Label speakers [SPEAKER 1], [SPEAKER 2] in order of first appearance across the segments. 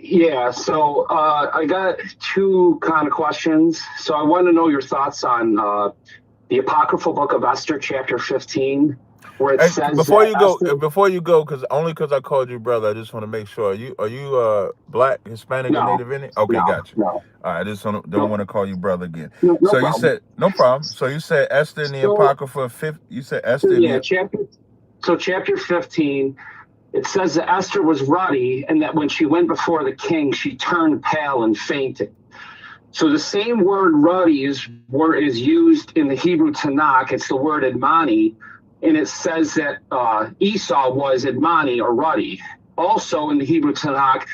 [SPEAKER 1] Yeah, so I got two kind of questions. So I want to know your thoughts on the apocryphal book of Esther, chapter 15, where it
[SPEAKER 2] Hey,
[SPEAKER 1] says that Esther.
[SPEAKER 2] before you go, because I called you brother, I just want to make sure. Are you black, Hispanic, or
[SPEAKER 1] No,
[SPEAKER 2] Native Indian? Okay,
[SPEAKER 1] no,
[SPEAKER 2] got you.
[SPEAKER 1] no,
[SPEAKER 2] All right, I just don't
[SPEAKER 1] no,
[SPEAKER 2] want to call you brother again.
[SPEAKER 1] no, no
[SPEAKER 2] So you
[SPEAKER 1] problem.
[SPEAKER 2] said no problem. So you said Esther in the
[SPEAKER 1] So,
[SPEAKER 2] Apocrypha fifth. You said
[SPEAKER 1] so
[SPEAKER 2] Esther in
[SPEAKER 1] yeah,
[SPEAKER 2] the.
[SPEAKER 1] chapter 15, it says that Esther was ruddy and that when she went before the king, she turned pale and fainted. So the same word ruddy is used in the Hebrew Tanakh. It's the word admani, and it says that Esau was admani or ruddy. Also in the Hebrew Tanakh,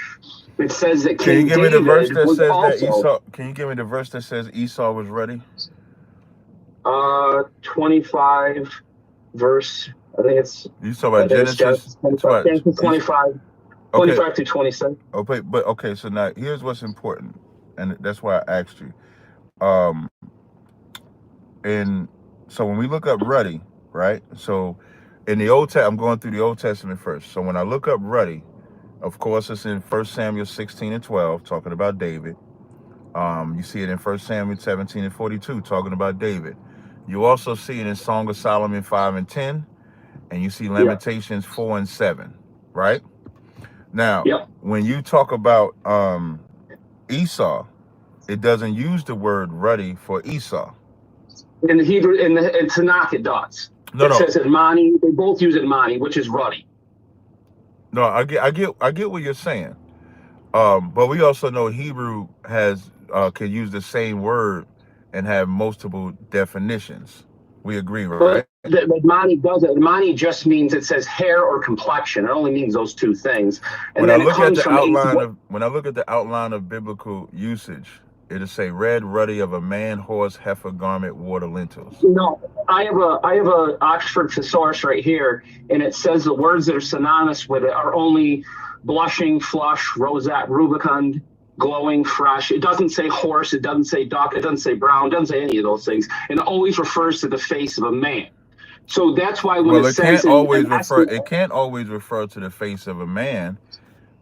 [SPEAKER 1] it says that
[SPEAKER 2] Can you
[SPEAKER 1] King
[SPEAKER 2] give me the verse
[SPEAKER 1] David
[SPEAKER 2] that
[SPEAKER 1] was
[SPEAKER 2] says that
[SPEAKER 1] also
[SPEAKER 2] Esau? Can you give me the verse that says Esau was ready?
[SPEAKER 1] 25 verse. I think it's
[SPEAKER 2] You talk
[SPEAKER 1] I
[SPEAKER 2] about
[SPEAKER 1] think it's
[SPEAKER 2] Genesis.
[SPEAKER 1] Genesis
[SPEAKER 2] It's
[SPEAKER 1] 25,
[SPEAKER 2] what?
[SPEAKER 1] Genesis 25,
[SPEAKER 2] Okay.
[SPEAKER 1] 25 to 26.
[SPEAKER 2] Okay. But okay. So now here's what's important, and that's why I asked you. Um. And so when we look up ruddy, right? So in the I'm going through the Old Testament first. So when I look up ruddy, of course, it's in 1 Samuel 16 and 12, talking about David. You see it in 1 Samuel 17 and 42, talking about David. You also see it in Song of Solomon 5 and 10, and you see
[SPEAKER 1] Yeah.
[SPEAKER 2] Lamentations 4 and 7, right? Now,
[SPEAKER 1] Yep.
[SPEAKER 2] when you talk about Esau, it doesn't use the word ruddy for Esau.
[SPEAKER 1] In the Hebrew, in Tanakh, it does.
[SPEAKER 2] No,
[SPEAKER 1] It
[SPEAKER 2] no,
[SPEAKER 1] says admani. They both use admani, which is ruddy.
[SPEAKER 2] no. I get what you're saying. But we also know Hebrew has can use the same word and have multiple definitions. We agree, right?
[SPEAKER 1] But the admani does it. Admani just means it says hair or complexion. It only means those two things. And then it comes from
[SPEAKER 2] When I look at the outline of biblical usage, it'll say red ruddy of a man, horse, heifer, garment, water, lentils.
[SPEAKER 1] no. I have a Oxford thesaurus right here, and it says the words that are synonymous with it are only blushing, flush, rosette, rubicund, glowing, fresh. It doesn't say horse. It doesn't say duck. It doesn't say brown. It doesn't say any of those things. And it always refers to the face of a man. So that's why when
[SPEAKER 2] Well,
[SPEAKER 1] it says in Esther,
[SPEAKER 2] it can't always refer to the face of a man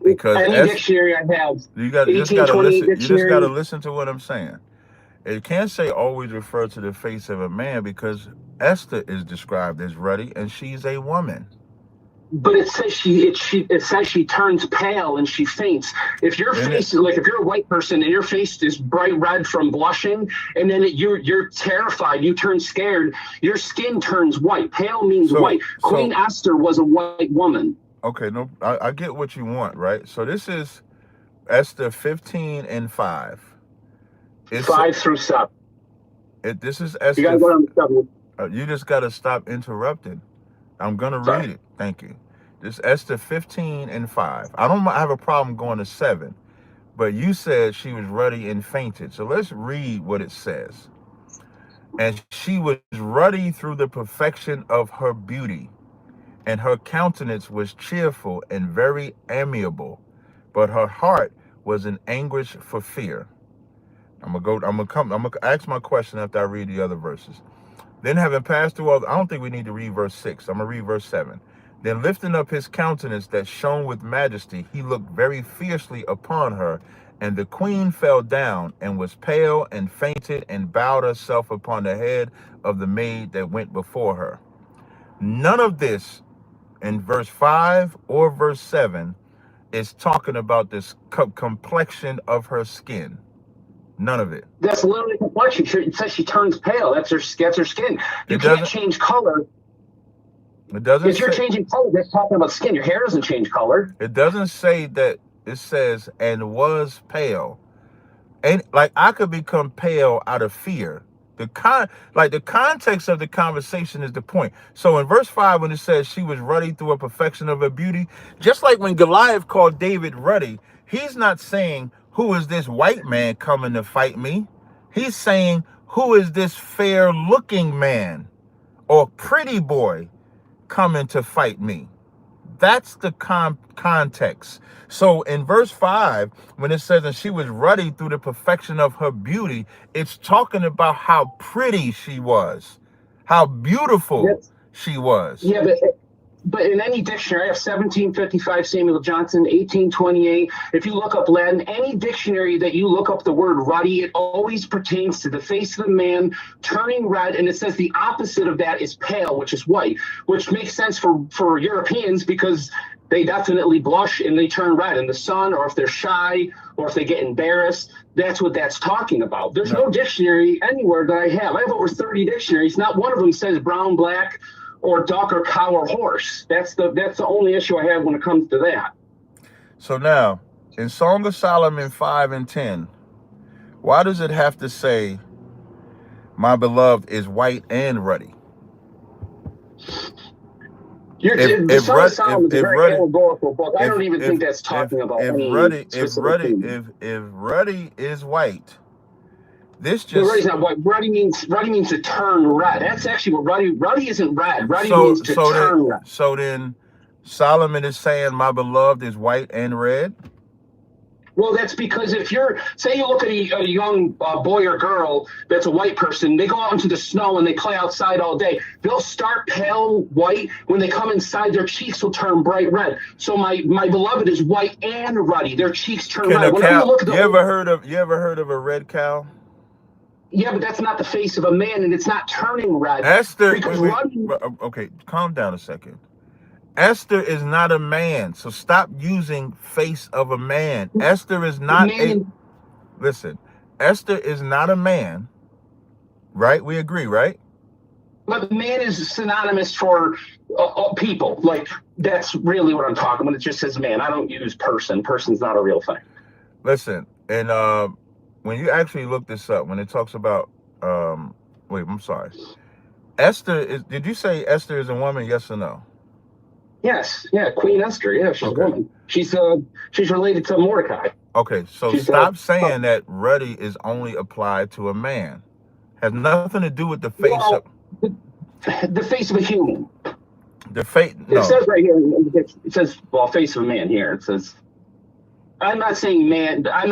[SPEAKER 2] because
[SPEAKER 1] any dictionary I have,
[SPEAKER 2] you just gotta
[SPEAKER 1] 1828
[SPEAKER 2] listen. You just gotta
[SPEAKER 1] dictionary,
[SPEAKER 2] listen to what I'm saying. It can't say always refer to the face of a man because Esther is described as ruddy and she's a woman.
[SPEAKER 1] but it says she turns pale and she faints. If your
[SPEAKER 2] And it,
[SPEAKER 1] face is like if you're a white person and your face is bright red from blushing, and then you're terrified, you turn scared, your skin turns white. Pale means
[SPEAKER 2] so
[SPEAKER 1] white. Queen
[SPEAKER 2] so
[SPEAKER 1] Esther was a white woman.
[SPEAKER 2] okay, no, I get what you want, right? So this is Esther 15 and 5. It's
[SPEAKER 1] 5 through 7.
[SPEAKER 2] this is
[SPEAKER 1] You gotta
[SPEAKER 2] Esther.
[SPEAKER 1] go on the 7.
[SPEAKER 2] You just gotta stop interrupting. I'm gonna
[SPEAKER 1] Sorry.
[SPEAKER 2] read it. Thank you. This Esther 15 and 5. I don't have a problem going to 7, but you said she was ruddy and fainted. So let's read what it says. And she was ruddy through the perfection of her beauty, and her countenance was cheerful and very amiable, but her heart was in anguish for fear. I'm gonna ask my question after I read the other verses. Then having passed through all, I don't think we need to read verse 6. I'm going to read verse 7. Then lifting up his countenance that shone with majesty, he looked very fiercely upon her, and the queen fell down and was pale and fainted and bowed herself upon the head of the maid that went before her. None of this in verse 5 or verse 7 is talking about this complexion of her skin. None of it.
[SPEAKER 1] That's literally complexion. It says she turns pale. That's her skin. You
[SPEAKER 2] It
[SPEAKER 1] can't
[SPEAKER 2] doesn't.
[SPEAKER 1] change color.
[SPEAKER 2] It doesn't
[SPEAKER 1] If you're
[SPEAKER 2] say.
[SPEAKER 1] changing color, that's talking about skin. Your hair doesn't change color.
[SPEAKER 2] It doesn't say that. It says and was pale. And like I could become pale out of fear. The context of the conversation is the point. So in verse 5, when it says she was ruddy through a perfection of her beauty, just like when Goliath called David ruddy, he's not saying, who is this white man coming to fight me? He's saying, who is this fair looking man or pretty boy coming to fight me? That's the context. So in verse 5, when it says, and she was ruddy through the perfection of her beauty, it's talking about how pretty she was, how beautiful
[SPEAKER 1] That's
[SPEAKER 2] she was.
[SPEAKER 1] yeah, but but in any dictionary, I have 1755 Samuel Johnson, 1828. If you look up Latin, any dictionary that you look up the word ruddy, it always pertains to the face of the man turning red, and it says the opposite of that is pale, which is white, which makes sense for Europeans because they definitely blush and they turn red in the sun, or if they're shy, or if they get embarrassed. That's what that's talking about. There's no dictionary anywhere that I have. I have over 30 dictionaries. Not one of them says brown, black, or duck, or cow, or horse. That's the only issue I have when it comes to that.
[SPEAKER 2] So now, in Song of Solomon 5 and 10, why does it have to say, my beloved is white and ruddy?
[SPEAKER 1] The Song of Solomon is a very allegorical book. I don't even think that's talking about any specific thing.
[SPEAKER 2] If ruddy is white, this just...
[SPEAKER 1] Ruddy's not white. Ruddy means to turn red. That's actually what ruddy isn't red. Ruddy means to turn red.
[SPEAKER 2] So then Solomon is saying my beloved is white and red?
[SPEAKER 1] Well, that's because if say you look at a young boy or girl that's a white person, they go out into the snow and they play outside all day. They'll start pale white. When they come inside, their cheeks will turn bright red. So my beloved is white and ruddy. Their cheeks turn red.
[SPEAKER 2] You ever heard of a red cow?
[SPEAKER 1] Yeah, but that's not the face of a man, and it's not turning red.
[SPEAKER 2] Esther, okay, calm down a second. Esther is not a man, so stop using face of a man. Esther is not listen, Esther is not a man, right? We agree, right?
[SPEAKER 1] But man is synonymous for people. Like, that's really what I'm talking about. It just says man. I don't use person. Person's not a real thing.
[SPEAKER 2] Listen, and when you actually look this up, when it talks about, wait, I'm sorry. Did you say Esther is a woman, yes or no?
[SPEAKER 1] Yes, yeah, Queen Esther, yeah, she's a woman. She's related to Mordecai.
[SPEAKER 2] Okay, so stop saying that ruddy is only applied to a man. Has nothing to do with the face of...
[SPEAKER 1] The face of a human.
[SPEAKER 2] The face... No.
[SPEAKER 1] It says right here, it says, face of a man here. It says... I'm not saying man, I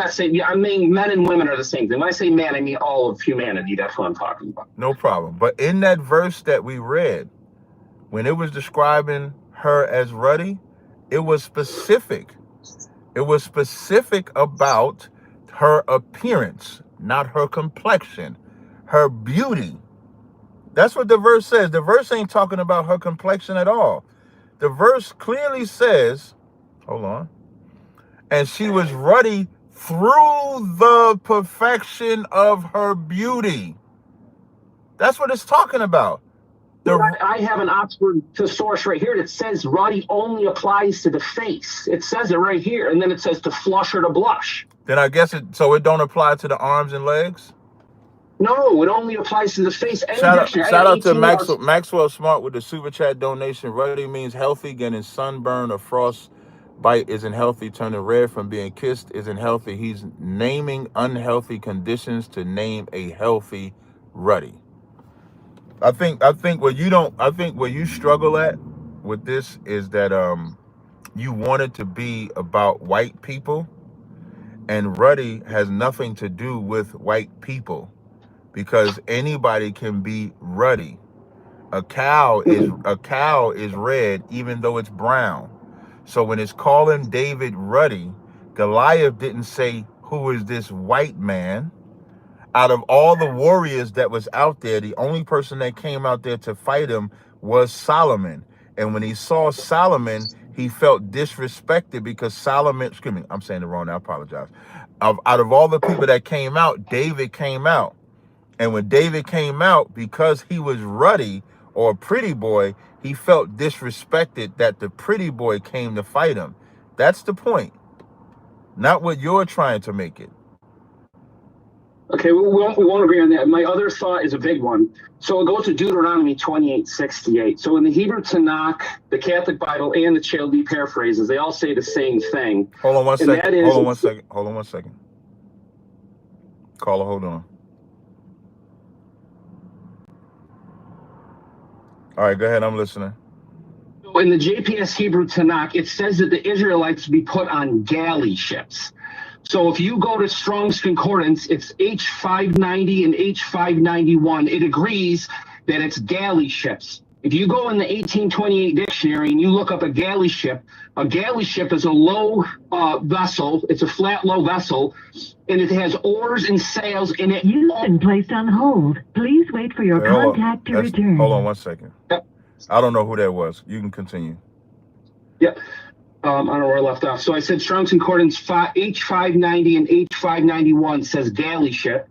[SPEAKER 1] mean men and women are the same thing. When I say man, I mean all of humanity. That's what I'm talking about.
[SPEAKER 2] No problem. But in that verse that we read, when it was describing her as ruddy, it was specific. It was specific about her appearance, not her complexion, her beauty. That's what the verse says. The verse ain't talking about her complexion at all. The verse clearly says, hold on, and she was ruddy through the perfection of her beauty. That's what it's talking about.
[SPEAKER 1] I have an Oxford thesaurus right here that says ruddy only applies to the face. It says it right here, and then it says to flush or to blush.
[SPEAKER 2] Then I guess it don't apply to the arms and legs?
[SPEAKER 1] No, it only applies to the face.
[SPEAKER 2] Shout out to Maxwell Smart with the super chat donation. Ruddy means healthy. Getting sunburn or frostbite isn't healthy. Turning red from being kissed isn't healthy. He's naming unhealthy conditions to name a healthy ruddy. I think what you struggle at with this is that you want it to be about white people, and ruddy has nothing to do with white people, because anybody can be ruddy. A cow is red even though it's brown. So when it's calling David ruddy, Goliath didn't say, who is this white man? Out of all the warriors that was out there, the only person that came out there to fight him was Solomon. And when he saw Solomon, he felt disrespected because Solomon, excuse me, I'm saying it wrong now, I apologize. Out of all the people that came out, David came out. And when David came out, because he was ruddy or a pretty boy, he felt disrespected that the pretty boy came to fight him. That's the point. Not what you're trying to make it.
[SPEAKER 1] Okay, we won't agree on that. My other thought is a big one. So it goes to Deuteronomy 28:68. So in the Hebrew Tonic, the Catholic Bible, and the Chaldee paraphrases, they all say the same thing.
[SPEAKER 2] Hold on one second. Hold on one second. Caller, hold on. All right, go ahead. I'm listening.
[SPEAKER 1] In the JPS Hebrew Tonic, it says that the Israelites be put on galley ships. So if you go to Strong's Concordance, it's H590 and H591. It agrees that it's galley ships. If you go in the 1828 dictionary and you look up a galley ship is a low vessel. It's a flat, low vessel, and it has oars and sails, and it.
[SPEAKER 3] You've been placed on hold. Please wait for your contact to return.
[SPEAKER 2] Hold on 1 second.
[SPEAKER 1] Yep.
[SPEAKER 2] I don't know who that was. You can continue.
[SPEAKER 1] Yep. I don't know where I left off. So I said Strong's Concordance H590 and H591 says galley ship.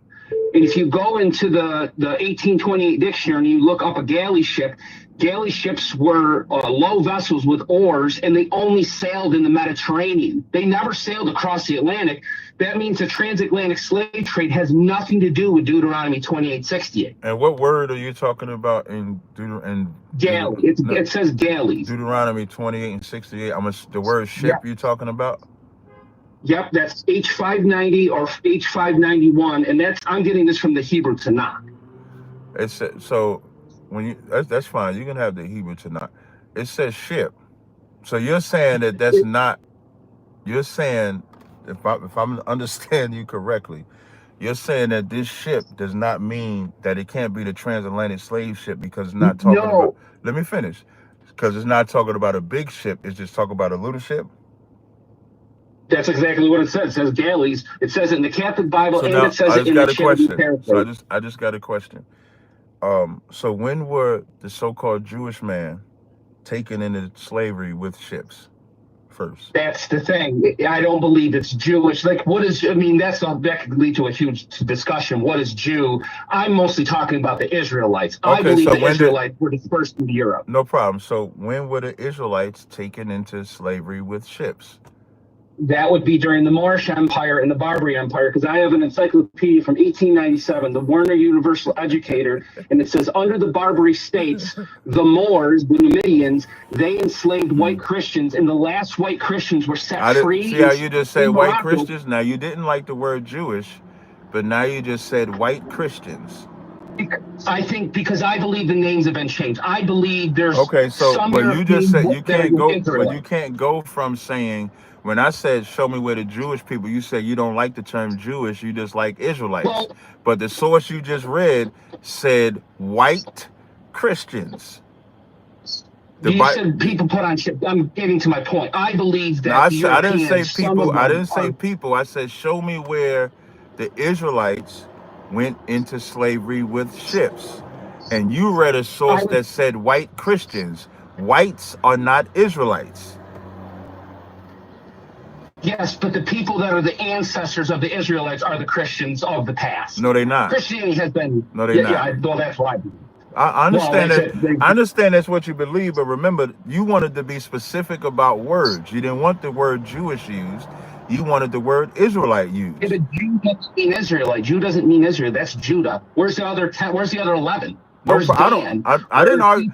[SPEAKER 1] And if you go into the 1828 dictionary and you look up a galley ships were low vessels with oars, and they only sailed in the Mediterranean. They never sailed across the Atlantic. That means the transatlantic slave trade has nothing to do with Deuteronomy 28:68.
[SPEAKER 2] And what word are you talking about in
[SPEAKER 1] Galley? It says galleys.
[SPEAKER 2] Deuteronomy 28 and 68. The word ship you're talking about?
[SPEAKER 1] Yep, that's H590 or H591, and I'm getting this from the Hebrew Tonic.
[SPEAKER 2] So when you that's fine. You can have the Hebrew Tonic. It says ship. So you're saying that's not. You're saying, if I'm understanding you correctly, you're saying that this ship does not mean that it can't be the transatlantic slave ship because it's not talking about. Let me finish. Because it's not talking about a big ship. It's just talking about a little ship.
[SPEAKER 1] That's exactly what it says. It says galleys. It says it in the Catholic Bible, and it says
[SPEAKER 2] it in the
[SPEAKER 1] question.
[SPEAKER 2] So I just got a question. So when were the so-called Jewish man taken into slavery with ships first?
[SPEAKER 1] That's the thing. I don't believe it's Jewish. Like, what is? I mean, that could lead to a huge discussion. What is Jew? I'm mostly talking about the Israelites. Okay, I believe the Israelites were dispersed into Europe.
[SPEAKER 2] No problem. So when were the Israelites taken into slavery with ships?
[SPEAKER 1] That would be during the Moorish Empire and the Barbary Empire, because I have an encyclopedia from 1897, the Warner Universal Educator, and it says, under the Barbary states, the Moors, the Numidians, they enslaved white Christians, and the last white Christians were set free.
[SPEAKER 2] See how you just said white Christians? Now, you didn't like the word Jewish, but now you just said white Christians.
[SPEAKER 1] I think because I believe the names have been changed. I believe there's
[SPEAKER 2] but you just said you can't go from saying, when I said show me where the Jewish people, you said you don't like the term Jewish, you just like Israelites. Well, but the source you just read said white Christians.
[SPEAKER 1] Said people put on ships. I'm getting to my point. I believe that
[SPEAKER 2] I didn't say people. I didn't say people. I said show me where the Israelites went into slavery with ships. And you read a source that said white Christians. Whites are not Israelites.
[SPEAKER 1] Yes, but the people that are the ancestors of the Israelites are the Christians of the past.
[SPEAKER 2] No, they're not.
[SPEAKER 1] Christianity has been.
[SPEAKER 2] No, they're not.
[SPEAKER 1] Yeah, well, that's why.
[SPEAKER 2] I understand I understand that's what you believe, but remember, you wanted to be specific about words. You didn't want the word Jewish used. You wanted the word Israelite used.
[SPEAKER 1] Yeah, but Jew doesn't mean Israelite. Jew doesn't mean Israel. That's Judah. Where's the other 10? Where's the other 11? Where's Dan?
[SPEAKER 2] I didn't argue.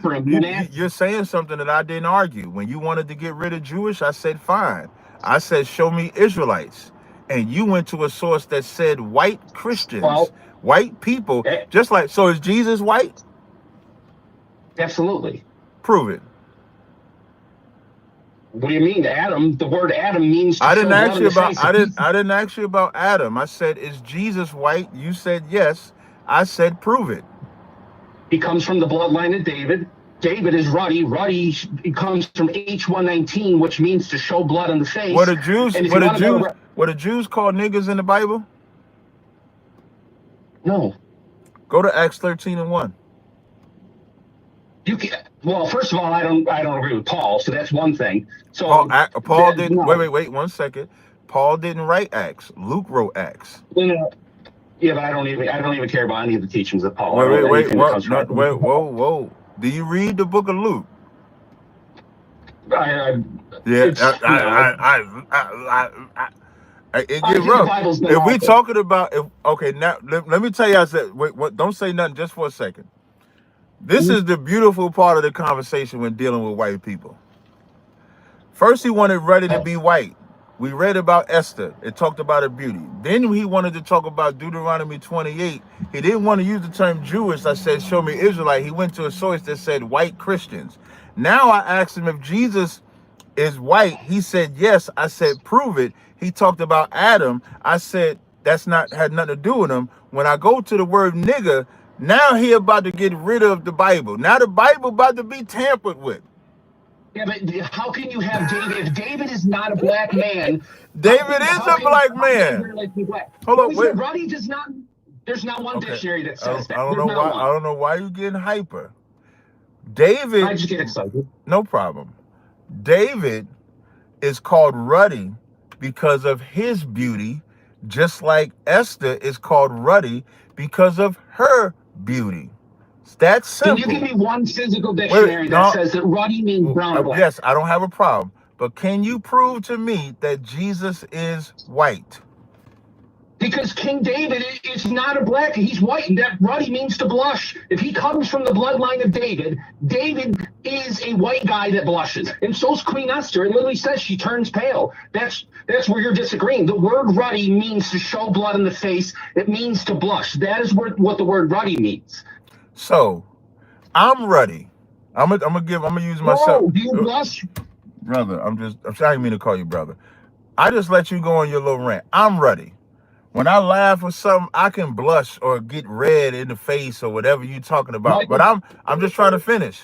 [SPEAKER 2] You're saying something that I didn't argue. When you wanted to get rid of Jewish, I said fine. I said, show me Israelites. And you went to a source that said white Christians, white people. Just like, so is Jesus white?
[SPEAKER 1] Absolutely.
[SPEAKER 2] Prove it.
[SPEAKER 1] What do you mean, Adam? The word Adam means.
[SPEAKER 2] I didn't ask you about. I didn't ask you about Adam. I said, is Jesus white? You said yes. I said, prove it.
[SPEAKER 1] He comes from the bloodline of David. David is ruddy. Ruddy comes from H119, which means to show blood on the face.
[SPEAKER 2] What the Jews call niggas in the Bible?
[SPEAKER 1] No.
[SPEAKER 2] Go to Acts 13:1.
[SPEAKER 1] You can. Well, first of all, I don't agree with Paul, so that's one thing. So
[SPEAKER 2] Paul didn't. No. Wait 1 second. Paul didn't write Acts. Luke wrote Acts.
[SPEAKER 1] Yeah, but I don't even care about any of the teachings of Paul.
[SPEAKER 2] Whoa. Do you read the book of Luke? It get rough. If we talking about, now let me tell you, I said, wait, don't say nothing just for a second. This is the beautiful part of the conversation when dealing with white people. First, he wanted Ruddy to be white. We read about Esther. It talked about her beauty. Then he wanted to talk about Deuteronomy 28. He didn't want to use the term Jewish. I said, show me Israelite. He went to a source that said white Christians. Now I asked him if Jesus is white. He said, yes. I said, prove it. He talked about Adam. I said, had nothing to do with him. When I go to the word nigger, Now he about to get rid of the Bible. Now the Bible about to be tampered with.
[SPEAKER 1] Yeah, but how can you have David if David is not a black man?
[SPEAKER 2] David is a black man.
[SPEAKER 1] Hold on, wait. Ruddy does not. There's not one dictionary that says that.
[SPEAKER 2] I don't know why. I don't know why you getting hyper. David.
[SPEAKER 1] I just get excited.
[SPEAKER 2] No problem. David is called ruddy because of his beauty, just like Esther is called ruddy because of her beauty. That's simple.
[SPEAKER 1] Can you give me one physical dictionary that says that ruddy means brown or black?
[SPEAKER 2] Yes, I don't have a problem. But can you prove to me that Jesus is white?
[SPEAKER 1] Because King David is not a black, he's white, and that ruddy means to blush. If he comes from the bloodline of David, David is a white guy that blushes. And so's Queen Esther. It literally says she turns pale. That's where you're disagreeing. The word ruddy means to show blood in the face. It means to blush. That is what the word ruddy means.
[SPEAKER 2] So, I'm ruddy. I'm gonna use myself.
[SPEAKER 1] No, do you blush?
[SPEAKER 2] Brother, I'm sorry, I didn't mean to call you brother. I just let you go on your little rant. I'm ruddy. When I laugh or something, I can blush or get red in the face or whatever you're talking about. But I'm just trying to finish.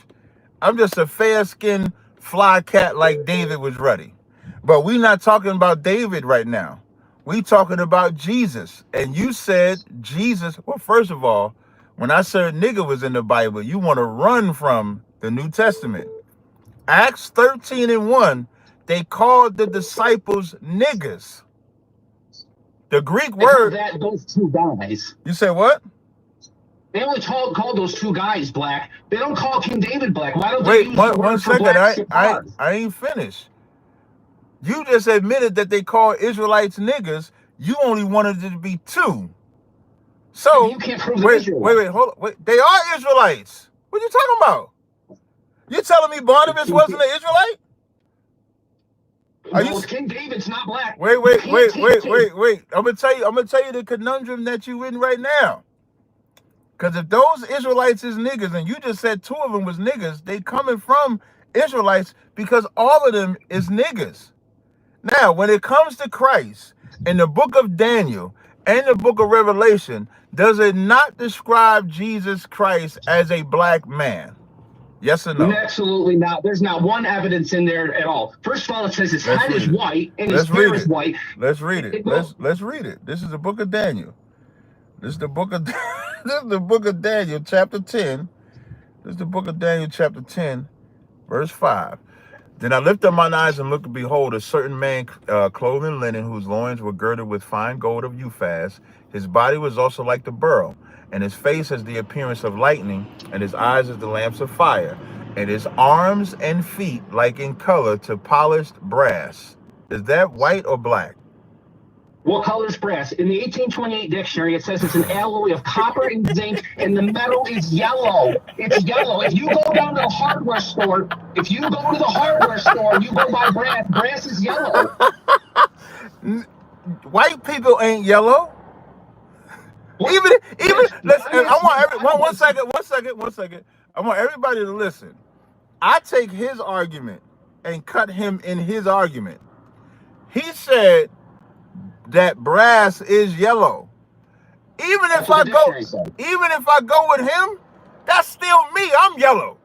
[SPEAKER 2] I'm just a fair-skinned fly cat like David was ruddy. But we're not talking about David right now. We talking about Jesus. And you said Jesus, well, first of all, when I said nigga was in the Bible, you want to run from the New Testament. Acts 13:1, they called the disciples niggas. The Greek word.
[SPEAKER 1] Those two guys.
[SPEAKER 2] You say what?
[SPEAKER 1] They only call those two guys black. They don't call King David black. Why don't they
[SPEAKER 2] Wait,
[SPEAKER 1] use
[SPEAKER 2] one second. I ain't finished. You just admitted that they call Israelites niggas. You only wanted it to be two. So
[SPEAKER 1] you can't prove
[SPEAKER 2] wait, hold on. Wait, they are Israelites. What are you talking about? You telling me Barnabas wasn't an Israelite?
[SPEAKER 1] No, King David's not black.
[SPEAKER 2] Wait. I'm gonna tell you the conundrum that you in right now. Because if those Israelites is niggas, and you just said two of them was niggas, they coming from Israelites because all of them is niggas. Now, when it comes to Christ, in the book of Daniel and the book of Revelation, does it not describe Jesus Christ as a black man? Yes or no?
[SPEAKER 1] Absolutely not. There's not one evidence in there at all. First of all, it says his head is white and his hair is white.
[SPEAKER 2] Let's read it. Let's read it. This is the book of Daniel. This is the book of Daniel, chapter 10. This is the book of Daniel, chapter 10, verse 5. Then I lifted up mine eyes and looked, and behold, a certain man clothed in linen, whose loins were girded with fine gold of Uphaz. His body was also like the beryl, and his face has the appearance of lightning, and his eyes as the lamps of fire, and his arms and feet like in color to polished brass. Is that white or black?
[SPEAKER 1] What color is brass? In the 1828 dictionary, it says it's an alloy of copper and zinc, and the metal is yellow. It's yellow. If you go down to the hardware store, and you go buy brass, brass is yellow.
[SPEAKER 2] White people ain't yellow. What? Even listen. I want one second. I want everybody to listen. I take his argument and cut him in his argument. He said that brass is yellow. Even if I go with him, that's still me. I'm yellow.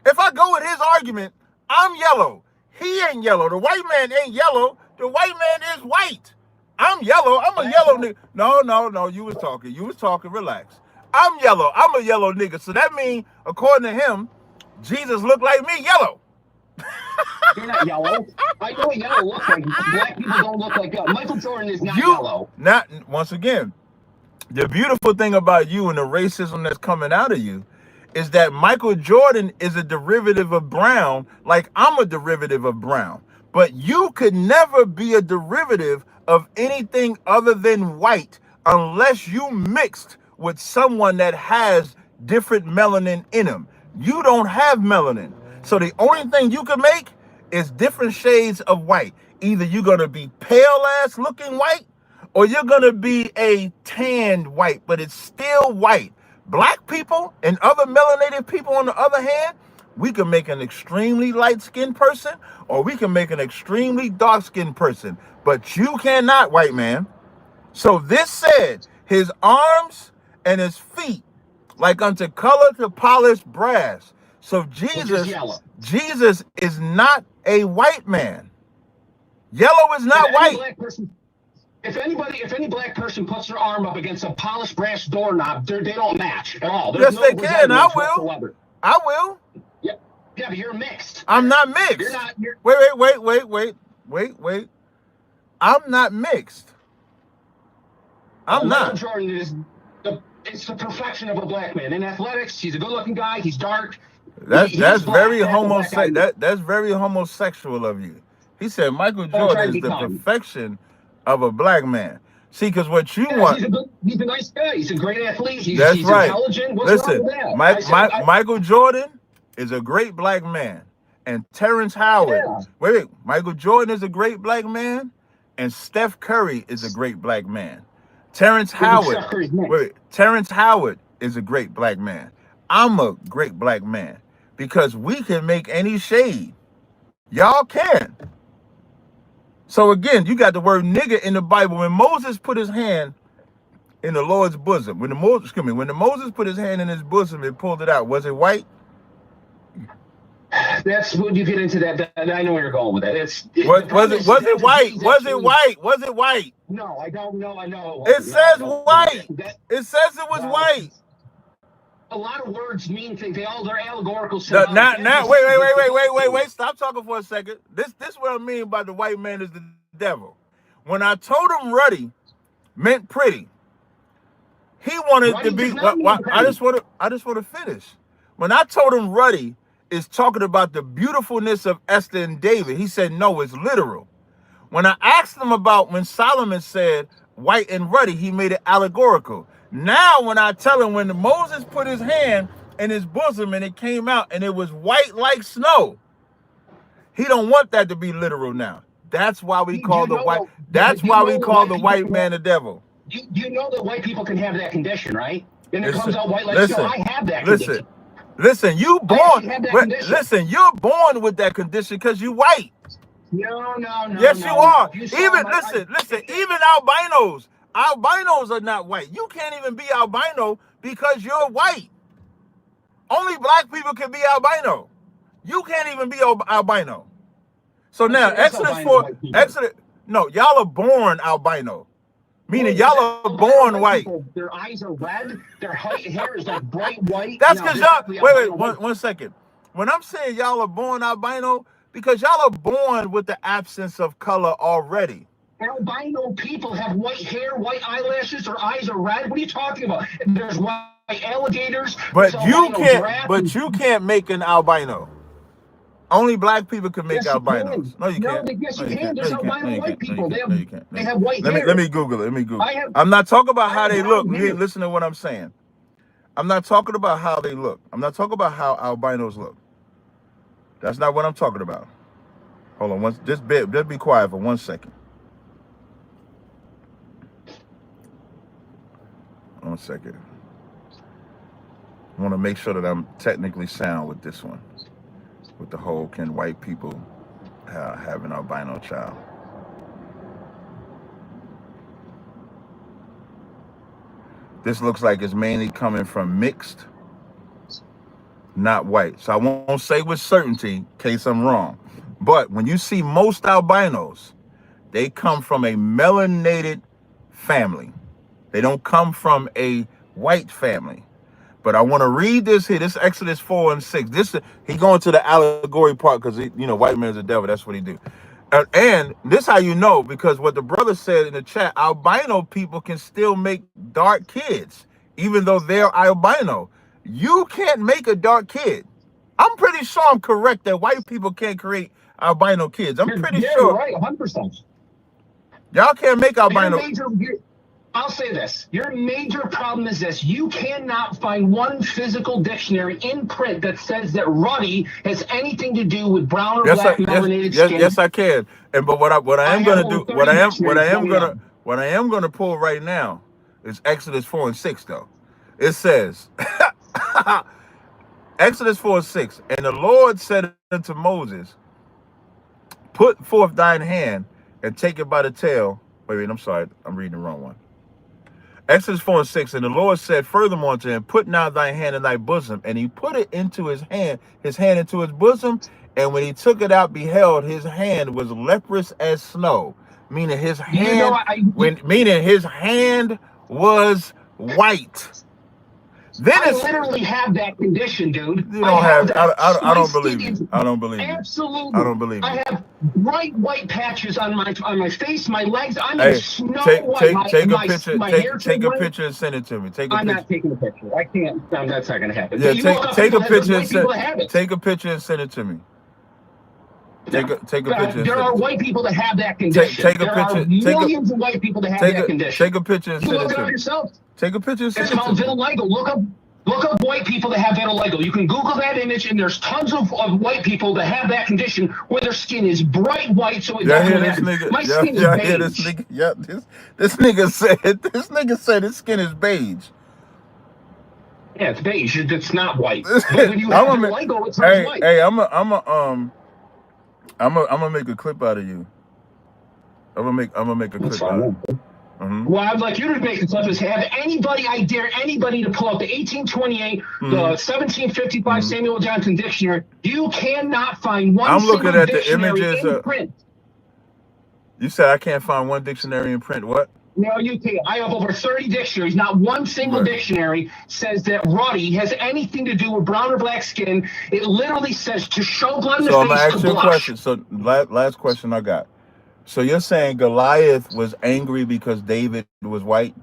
[SPEAKER 2] If I go with his argument, I'm yellow. He ain't yellow. The white man ain't yellow. The white man is white. I'm yellow. I'm a yellow nigga. No. You was talking. Relax. I'm yellow. I'm a yellow nigga. So that means, according to him, Jesus looked like me yellow.
[SPEAKER 1] You're not yellow. I know what yellow looks like. Black people don't look like that. Michael Jordan is not yellow.
[SPEAKER 2] Once again, the beautiful thing about you and the racism that's coming out of you is that Michael Jordan is a derivative of brown, like I'm a derivative of brown. But you could never be a derivative of anything other than white unless you mixed with someone that has different melanin in them. You don't have melanin. So the only thing you can make is different shades of white. Either you're going to be pale ass looking white or you're going to be a tanned white, but it's still white. Black people and other melanated people, on the other hand, we can make an extremely light-skinned person or we can make an extremely dark-skinned person. But you cannot, white man. So this said, his arms and his feet like unto color to polished brass. So
[SPEAKER 1] which is
[SPEAKER 2] Jesus
[SPEAKER 1] yellow.
[SPEAKER 2] is not a white man. Yellow is not
[SPEAKER 1] If any
[SPEAKER 2] white.
[SPEAKER 1] black person, if any black person puts their arm up against a polished brass doorknob, they don't match at all. There's
[SPEAKER 2] Yes,
[SPEAKER 1] no
[SPEAKER 2] they can. I
[SPEAKER 1] resemblance
[SPEAKER 2] will.
[SPEAKER 1] whatsoever.
[SPEAKER 2] I will.
[SPEAKER 1] Yeah, yeah, but you're mixed.
[SPEAKER 2] I'm not mixed.
[SPEAKER 1] You're not. You're,
[SPEAKER 2] Wait. I'm not mixed. I'm
[SPEAKER 1] Michael
[SPEAKER 2] not.
[SPEAKER 1] Jordan is it's the perfection of a black man. In athletics, he's a good-looking guy. He's dark.
[SPEAKER 2] That's
[SPEAKER 1] He's
[SPEAKER 2] very
[SPEAKER 1] black.
[SPEAKER 2] that's very homosexual of you. He said Michael
[SPEAKER 1] I'm
[SPEAKER 2] Jordan
[SPEAKER 1] trying
[SPEAKER 2] is
[SPEAKER 1] to
[SPEAKER 2] the
[SPEAKER 1] become.
[SPEAKER 2] perfection of a black man. See, because what you
[SPEAKER 1] Yeah,
[SPEAKER 2] want.
[SPEAKER 1] he's a nice guy. He's a great athlete. He's
[SPEAKER 2] right.
[SPEAKER 1] intelligent. What's
[SPEAKER 2] Listen,
[SPEAKER 1] wrong with that?
[SPEAKER 2] Michael Jordan is a great black man, and Terrence Howard.
[SPEAKER 1] Yeah.
[SPEAKER 2] Wait. Michael Jordan is a great black man, and Steph Curry is a great black man. Terrence Howard. Terrence Howard is a great black man. I'm a great black man because we can make any shade. Y'all can. So again, you got the word nigger in the Bible. When Moses put his hand in the Lord's bosom, when the Moses put his hand in his bosom and pulled it out, was it white?
[SPEAKER 1] That's when you get into that. I know where you're going with that.
[SPEAKER 2] Was it white? Was it white?
[SPEAKER 1] No, I don't know. I know.
[SPEAKER 2] It says white. It says it was white.
[SPEAKER 1] A lot of words mean things. They're allegorical.
[SPEAKER 2] Wait. Stop talking for a second. This what I mean by the white man is the devil. When I told him ruddy meant pretty, he wanted
[SPEAKER 1] ruddy
[SPEAKER 2] to be.
[SPEAKER 1] I
[SPEAKER 2] just want to finish. When I told him ruddy is talking about the beautifulness of Esther and David, he said no, it's literal. When I asked him about when Solomon said white and ruddy, he made it allegorical. Now, when I tell him when Moses put his hand in his bosom and it came out and it was white like snow, he don't want that to be literal now. That's why we call the white. That's why we call the white man the devil.
[SPEAKER 1] You know that white people can have that condition, right? And it comes out white like snow. I have that condition.
[SPEAKER 2] Listen, you're born with that condition because you white.
[SPEAKER 1] No.
[SPEAKER 2] Yes, you are. Even albinos. Albinos are not white. You can't even be albino because you're white. Only black people can be albino. You can't even be albino. So now, y'all are born albino. Meaning y'all are born white.
[SPEAKER 1] Their eyes are red. Their hair is like bright white.
[SPEAKER 2] That's because y'all, wait, one second. When I'm saying y'all are born albino, because y'all are born with the absence of color already.
[SPEAKER 1] Albino people have white hair, white eyelashes, their eyes are red. What are you talking about? There's white alligators.
[SPEAKER 2] But you can't make an albino. Only black people can make albinos. No, you can't.
[SPEAKER 1] Yes, you can. There's albino white people. They have white hair.
[SPEAKER 2] Let me Google it. I'm not talking about how they look. Listen to what I'm saying. I'm not talking about how they look. I'm not talking about how albinos look. That's not what I'm talking about. Hold on. Just be quiet for 1 second. 1 second. I want to make sure that I'm technically sound with this one. With the whole, can white people have an albino child? This looks like it's mainly coming from mixed, not white. So I won't say with certainty in case I'm wrong. But when you see most albinos, they come from a melanated family. They don't come from a white family. But I want to read this here. This is Exodus 4 and 6. He going to the allegory part because white man's the devil. That's what he do. And this how you know, because what the brother said in the chat, albino people can still make dark kids, even though they're albino. You can't make a dark kid. I'm pretty sure I'm correct that white people can't create albino kids. I'm pretty sure.
[SPEAKER 1] You're right, 100%.
[SPEAKER 2] Y'all can't make albino.
[SPEAKER 1] I'll say this. Your major problem is this. You cannot find one physical dictionary in print that says that ruddy has anything to do with brown or black melanated skin.
[SPEAKER 2] Yes, I can. But what I am going to pull right now is Exodus 4 and 6 though. It says Exodus 4 and 6, and the Lord said unto Moses, put forth thine hand and take it by the tail. Wait, I'm sorry. I'm reading the wrong one. Exodus 4:6, and the Lord said furthermore to him, put now thy hand in thy bosom. And he put it into his hand into his bosom. And when he took it out, beheld, his hand was leprous as snow. Meaning his hand, meaning his hand was white. Then
[SPEAKER 1] I literally have that condition, dude.
[SPEAKER 2] You don't have. I don't believe you. I don't believe you.
[SPEAKER 1] Absolutely.
[SPEAKER 2] I don't believe you.
[SPEAKER 1] I have bright white patches on my face, my legs. I'm in snow white.
[SPEAKER 2] Take a picture. Take a picture and send it to me.
[SPEAKER 1] I'm not taking a picture. I can't. No, that's not going to happen.
[SPEAKER 2] Yeah, take a picture and take a picture and send it to me. Take a picture.
[SPEAKER 1] There are white people that have that condition.
[SPEAKER 2] Take a picture.
[SPEAKER 1] There are millions of white people that have that condition.
[SPEAKER 2] Take a picture and send it to me.
[SPEAKER 1] Look it up yourself.
[SPEAKER 2] Take a picture and send it to me.
[SPEAKER 1] It's called vitiligo. Look up white people that have vitiligo. You can Google that image, and there's tons of white people that have that condition where their skin is bright white, so it doesn't matter. My skin is beige.
[SPEAKER 2] This nigga said his skin is beige.
[SPEAKER 1] Yeah, it's beige. It's not white. But when you have vitiligo, it's white.
[SPEAKER 2] Hey, I'm gonna make a clip out of you. I'm gonna make a clip out of you.
[SPEAKER 1] Well, I'd like you to make the clip is have I dare anybody to pull up the 1828, the 1755 Samuel Johnson dictionary. You cannot find one
[SPEAKER 2] I'm
[SPEAKER 1] single
[SPEAKER 2] looking at the
[SPEAKER 1] dictionary
[SPEAKER 2] images
[SPEAKER 1] in print.
[SPEAKER 2] You said I can't find one dictionary in print. What?
[SPEAKER 1] No, you can't. I have over 30 dictionaries. Not one single dictionary says that ruddy has anything to do with brown or black skin. It literally says to show blood in the face.
[SPEAKER 2] So I'm gonna ask you a question. So last question I got. So you're saying Goliath was angry because David was white?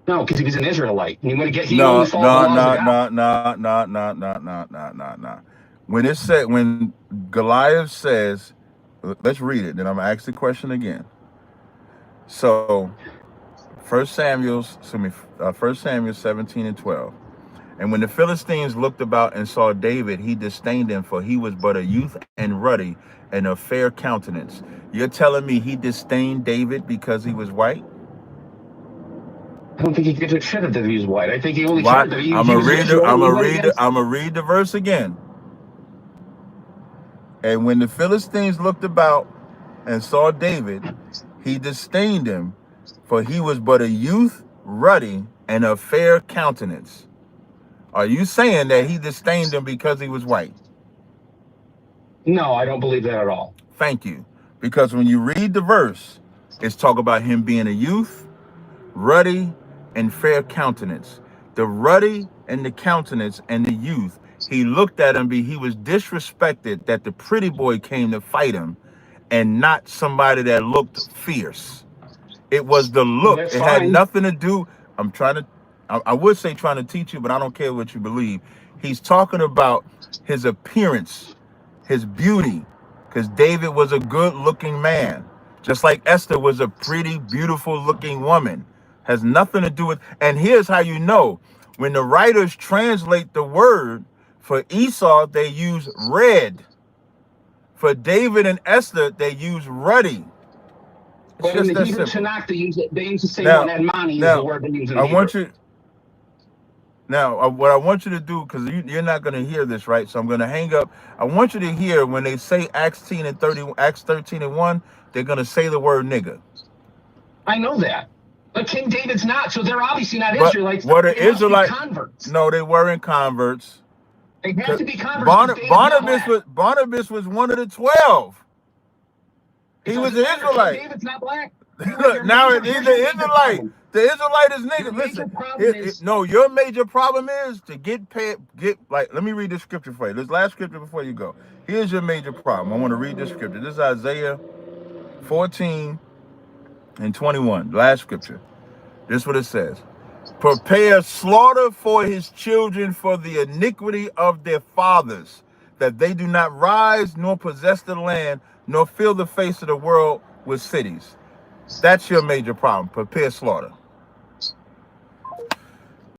[SPEAKER 1] No, because he was an Israelite. And he would get
[SPEAKER 2] No. When Goliath says, let's read it. Then I'm gonna ask the question again. So, 1 Samuel 17 and 12. And when the Philistines looked about and saw David, he disdained him, for he was but a youth and ruddy and of fair countenance. You're telling me he disdained David because he was white?
[SPEAKER 1] I don't think he gives a shit that he was white. I think he only cared that he was
[SPEAKER 2] I'm gonna read the verse again. And when the Philistines looked about and saw David, he disdained him, for he was but a youth, ruddy, and of fair countenance. Are you saying that he disdained him because he was white?
[SPEAKER 1] No, I don't believe that at all.
[SPEAKER 2] Thank you. Because when you read the verse, it's talk about him being a youth, ruddy, and fair countenance. The ruddy and the countenance and the youth, he looked at him, he was disrespected that the pretty boy came to fight him and not somebody that looked fierce. It was the look. It had nothing to do. I would say trying to teach you, but I don't care what you believe. He's talking about his appearance, his beauty, because David was a good looking man, just like Esther was a pretty, beautiful looking woman. Has nothing to do with, and here's how you know, when the writers translate the word for Esau, they use red. For David and Esther, they use ruddy.
[SPEAKER 1] But in the Hebrew Tonic, they use the same one. Admani is the word they use in Hebrew.
[SPEAKER 2] What I want you to do, because you're not going to hear this, right? So I'm going to hang up. I want you to hear when they say Acts 13 and 1, they're going to say the word nigga.
[SPEAKER 1] I know that. But King David's not, so they're obviously not Israelites.
[SPEAKER 2] What are Israelites?
[SPEAKER 1] Converts.
[SPEAKER 2] No, they weren't converts.
[SPEAKER 1] They have to be converts.
[SPEAKER 2] Barnabas was one of the 12. He was an Israelite.
[SPEAKER 1] David's not black.
[SPEAKER 2] Now he's an Israelite. The Israelite is nigga. Listen, no, your major problem is to get paid. Let me read this scripture for you. This last scripture before you go. Here's your major problem. I want to read this scripture. This is Isaiah 14 and 21. Last scripture. This is what it says. Prepare slaughter for his children for the iniquity of their fathers, that they do not rise nor possess the land, nor fill the face of the world with cities. That's your major problem. Prepare slaughter.